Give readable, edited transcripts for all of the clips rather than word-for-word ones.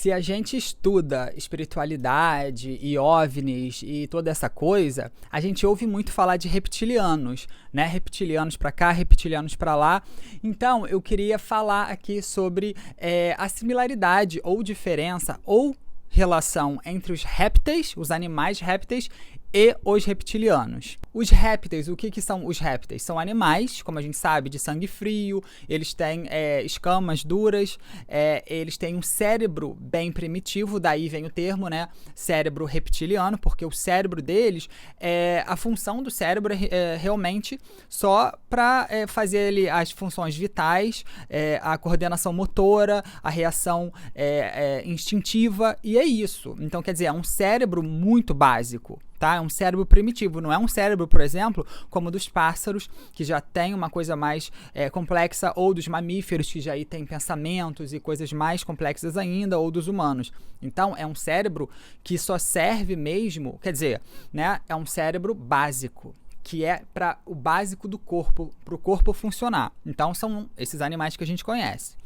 Se a gente estuda espiritualidade e OVNIs e toda essa coisa, a gente ouve muito falar de reptilianos, né? Reptilianos para cá, reptilianos para lá. Então, eu queria falar aqui sobre a similaridade ou diferença ou relação entre os répteis, os animais répteis, e os reptilianos. Os répteis, o que são os répteis? São animais, como a gente sabe, de sangue frio, eles têm escamas duras, eles têm um cérebro bem primitivo, daí vem o termo, né, cérebro reptiliano, porque o cérebro deles, a função do cérebro é realmente só para fazer as funções vitais, a coordenação motora, a reação instintiva, e é isso. Então, quer dizer, é um cérebro muito básico. Tá? É um cérebro primitivo, não é um cérebro, por exemplo, como o dos pássaros, que já tem uma coisa mais complexa, ou dos mamíferos, que já aí tem pensamentos e coisas mais complexas ainda, ou dos humanos. Então, é um cérebro que só serve mesmo, quer dizer, né, é um cérebro básico, que é para o básico do corpo, para o corpo funcionar. Então, são esses animais que a gente conhece.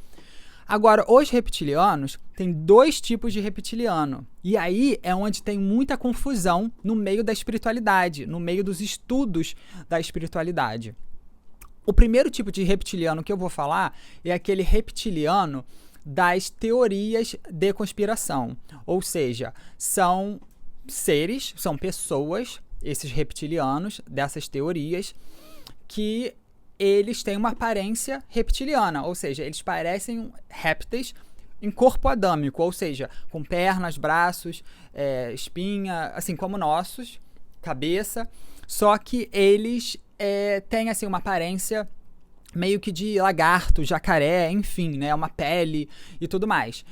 Agora, os reptilianos, tem dois tipos de reptiliano. E aí é onde tem muita confusão no meio da espiritualidade, no meio dos estudos da espiritualidade. O primeiro tipo de reptiliano que eu vou falar é aquele reptiliano das teorias de conspiração. Ou seja, são seres, são pessoas, esses reptilianos dessas teorias, que eles têm uma aparência reptiliana, ou seja, eles parecem répteis em corpo adâmico, ou seja, com pernas, braços, espinha, assim como nossos, cabeça, só que eles têm assim, uma aparência meio que de lagarto, jacaré, enfim, né, uma pele e tudo mais.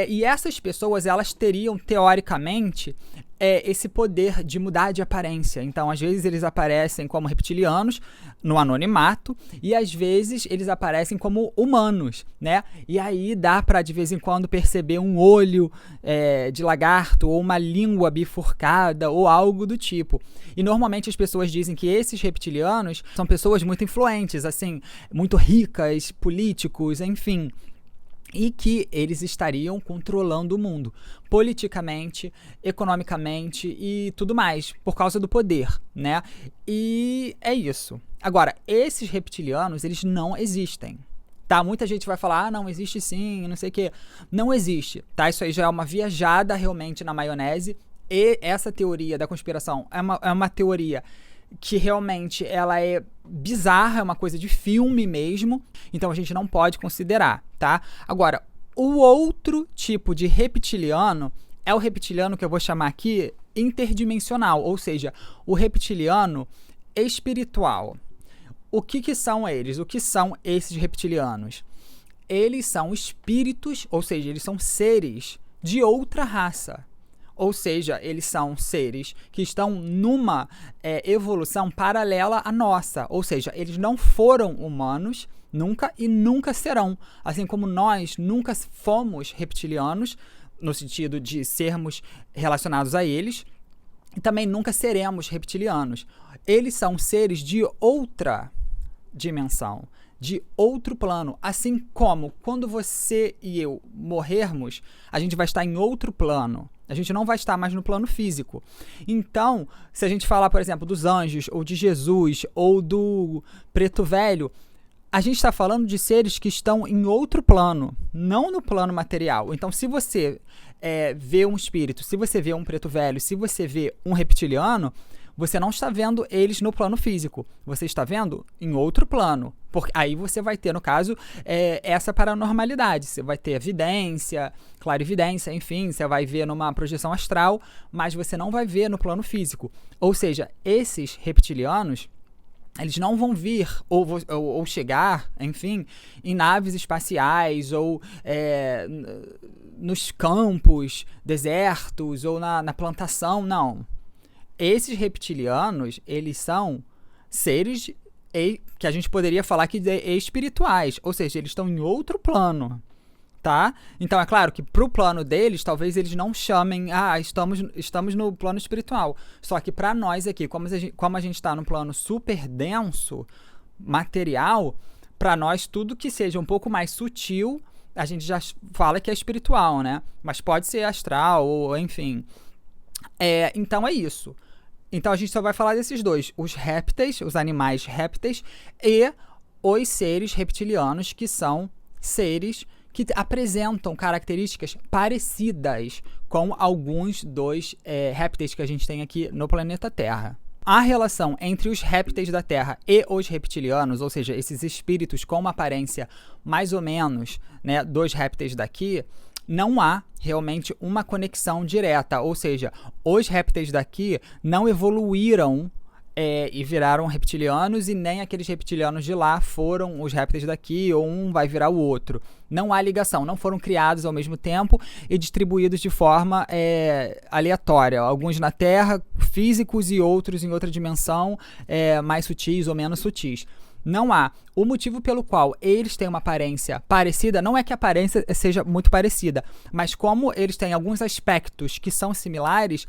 E essas pessoas, elas teriam, teoricamente, esse poder de mudar de aparência. Então, às vezes, eles aparecem como reptilianos, no anonimato, e às vezes eles aparecem como humanos, né? E aí dá para, de vez em quando, perceber um olho de lagarto, ou uma língua bifurcada, ou algo do tipo. E, normalmente, as pessoas dizem que esses reptilianos são pessoas muito influentes, assim, muito ricas, políticos, enfim, e que eles estariam controlando o mundo, politicamente, economicamente e tudo mais, por causa do poder, né? E é isso. Agora, esses reptilianos, eles não existem, tá? Muita gente vai falar, não, existe sim, não sei o quê. Não existe, tá? Isso aí já é uma viajada realmente na maionese, e essa teoria da conspiração é uma teoria que realmente ela é bizarra, é uma coisa de filme mesmo, então a gente não pode considerar, tá? Agora, o outro tipo de reptiliano é o reptiliano que eu vou chamar aqui interdimensional, ou seja, o reptiliano espiritual. O que são eles? O que são esses reptilianos? Eles são espíritos, ou seja, eles são seres de outra raça. Ou seja, eles são seres que estão numa evolução paralela à nossa. Ou seja, eles não foram humanos nunca e nunca serão. Assim como nós nunca fomos reptilianos, no sentido de sermos relacionados a eles, e também nunca seremos reptilianos. Eles são seres de outra dimensão, de outro plano, assim como quando você e eu morrermos, a gente vai estar em outro plano, a gente não vai estar mais no plano físico. Então, se a gente falar, por exemplo, dos anjos, ou de Jesus, ou do preto velho, a gente está falando de seres que estão em outro plano, não no plano material. Então, se você vê um espírito, se você vê um preto velho, se você vê um reptiliano, você não está vendo eles no plano físico, você está vendo em outro plano. Porque aí você vai ter, no caso, essa paranormalidade. Você vai ter evidência, clarividência, enfim, você vai ver numa projeção astral, mas você não vai ver no plano físico. Ou seja, esses reptilianos, eles não vão vir ou chegar, enfim, em naves espaciais ou nos campos desertos ou na plantação, não. Esses reptilianos, eles são seres que a gente poderia falar que espirituais, ou seja, eles estão em outro plano, tá? Então, é claro que pro plano deles, talvez eles não chamem, estamos no plano espiritual. Só que para nós aqui, como a gente está no plano super denso, material, para nós tudo que seja um pouco mais sutil a gente já fala que é espiritual, né? Mas pode ser astral, ou enfim. Então é isso. Então a gente só vai falar desses dois, os répteis, os animais répteis, e os seres reptilianos, que são seres que apresentam características parecidas com alguns dos répteis que a gente tem aqui no planeta Terra. A relação entre os répteis da Terra e os reptilianos, ou seja, esses espíritos com uma aparência mais ou menos, né, dos répteis daqui, não há realmente uma conexão direta, ou seja, os répteis daqui não evoluíram e viraram reptilianos, e nem aqueles reptilianos de lá foram os répteis daqui, ou um vai virar o outro. Não há ligação, não foram criados ao mesmo tempo e distribuídos de forma aleatória. Alguns na Terra, físicos, e outros em outra dimensão, mais sutis ou menos sutis. Não há. O motivo pelo qual eles têm uma aparência parecida, não é que a aparência seja muito parecida, mas como eles têm alguns aspectos que são similares,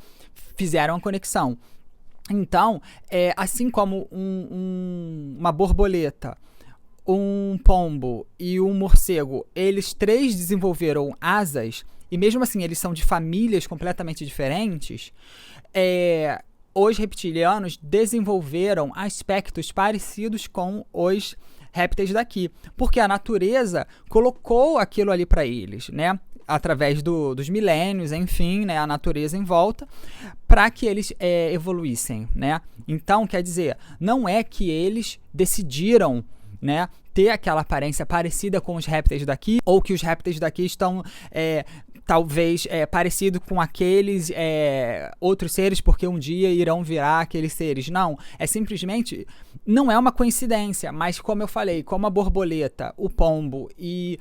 fizeram a conexão. Então, assim como uma borboleta, um pombo e um morcego, eles três desenvolveram asas, e mesmo assim eles são de famílias completamente diferentes, os reptilianos desenvolveram aspectos parecidos com os répteis daqui, porque a natureza colocou aquilo ali para eles, né? Através dos milênios, enfim, né, a natureza em volta, para que eles evoluíssem, né? Então, quer dizer, não é que eles decidiram, né, ter aquela aparência parecida com os répteis daqui, ou que os répteis daqui estão talvez parecido com aqueles outros seres, porque um dia irão virar aqueles seres. Não, simplesmente, não é uma coincidência, mas como eu falei, como a borboleta, o pombo e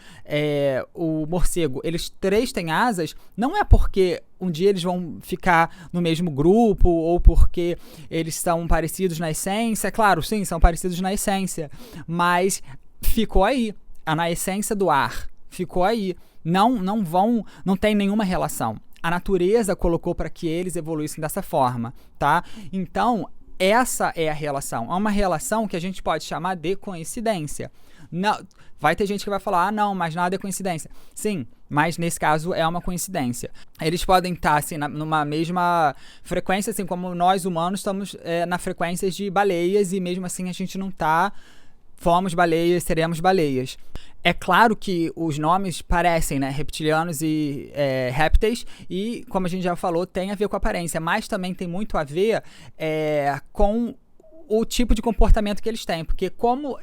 o morcego, eles três têm asas, não é porque um dia eles vão ficar no mesmo grupo, ou porque eles são parecidos na essência. Claro, sim, são parecidos na essência, mas ficou aí, na essência do ar, ficou aí. Não tem nenhuma relação. A natureza colocou para que eles evoluíssem dessa forma, tá? Então, essa é a relação. É uma relação que a gente pode chamar de coincidência. Não, vai ter gente que vai falar, não, mas nada é coincidência. Sim, mas nesse caso é uma coincidência. Eles podem estar assim, numa mesma frequência, assim como nós humanos estamos na frequência de baleias, e mesmo assim a gente não está. Fomos baleias, seremos baleias. É claro que os nomes parecem, né, reptilianos e répteis, e como a gente já falou, tem a ver com a aparência, mas também tem muito a ver com o tipo de comportamento que eles têm, porque como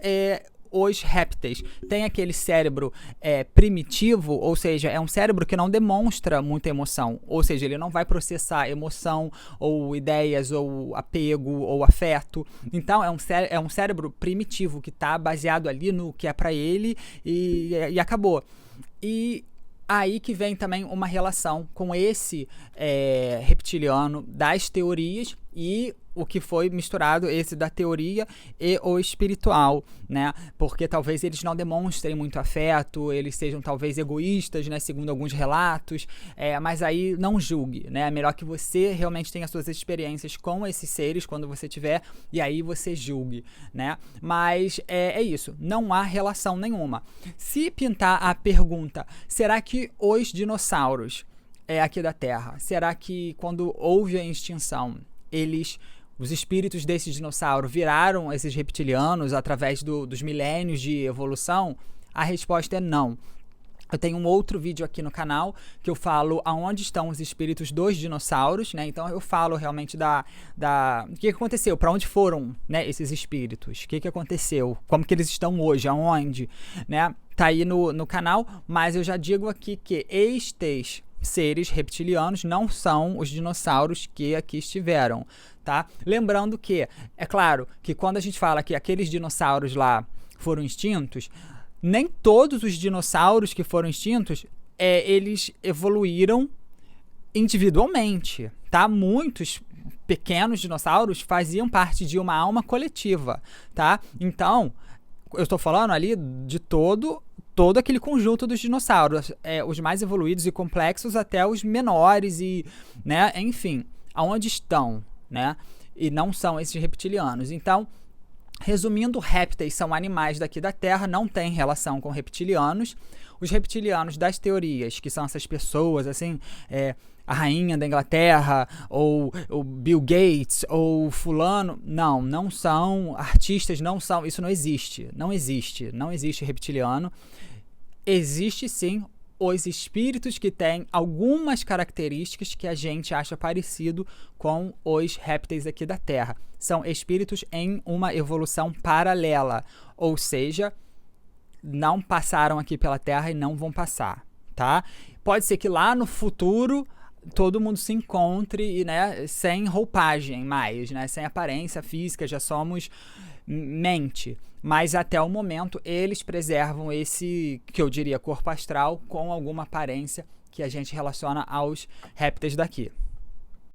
os répteis têm aquele cérebro primitivo, ou seja, é um cérebro que não demonstra muita emoção, ou seja, ele não vai processar emoção, ou ideias, ou apego, ou afeto. Então é um cérebro primitivo que está baseado ali no que é para ele, e acabou. E aí que vem também uma relação com esse reptiliano das teorias, e o que foi misturado, esse da teoria e o espiritual, né? Porque talvez eles não demonstrem muito afeto, eles sejam talvez egoístas, né? Segundo alguns relatos, mas aí não julgue, né? É melhor que você realmente tenha suas experiências com esses seres quando você tiver, e aí você julgue, né? Mas é isso, não há relação nenhuma. Se pintar a pergunta, será que os dinossauros aqui da Terra, será que quando houve a extinção, os espíritos desses dinossauros viraram esses reptilianos através dos milênios de evolução? A resposta é não. Eu tenho um outro vídeo aqui no canal que eu falo aonde estão os espíritos dos dinossauros, né? Então eu falo realmente o que aconteceu, para onde foram, né, esses espíritos, o que aconteceu, como que eles estão hoje, aonde, né? Tá aí no canal, mas eu já digo aqui que estes seres reptilianos não são os dinossauros que aqui estiveram, tá? Lembrando que, é claro, que quando a gente fala que aqueles dinossauros lá foram extintos, nem todos os dinossauros que foram extintos, eles evoluíram individualmente, tá? Muitos pequenos dinossauros faziam parte de uma alma coletiva, tá? Então, eu estou falando ali de todo aquele conjunto dos dinossauros, os mais evoluídos e complexos até os menores e, né, enfim, aonde estão, né? E não são esses reptilianos. Então, resumindo, répteis são animais daqui da Terra, não tem relação com reptilianos. os reptilianos das teorias, que são essas pessoas, assim, a rainha da Inglaterra, ou o Bill Gates, ou fulano, não são, artistas não são, isso não existe, não existe reptiliano. Existe sim os espíritos que têm algumas características que a gente acha parecido com os répteis aqui da Terra. São espíritos em uma evolução paralela, ou seja, não passaram aqui pela Terra e não vão passar, tá? Pode ser que lá no futuro todo mundo se encontre, né, sem roupagem mais, né, sem aparência física, já somos mente. Mas até o momento eles preservam esse, que eu diria, corpo astral com alguma aparência que a gente relaciona aos répteis daqui.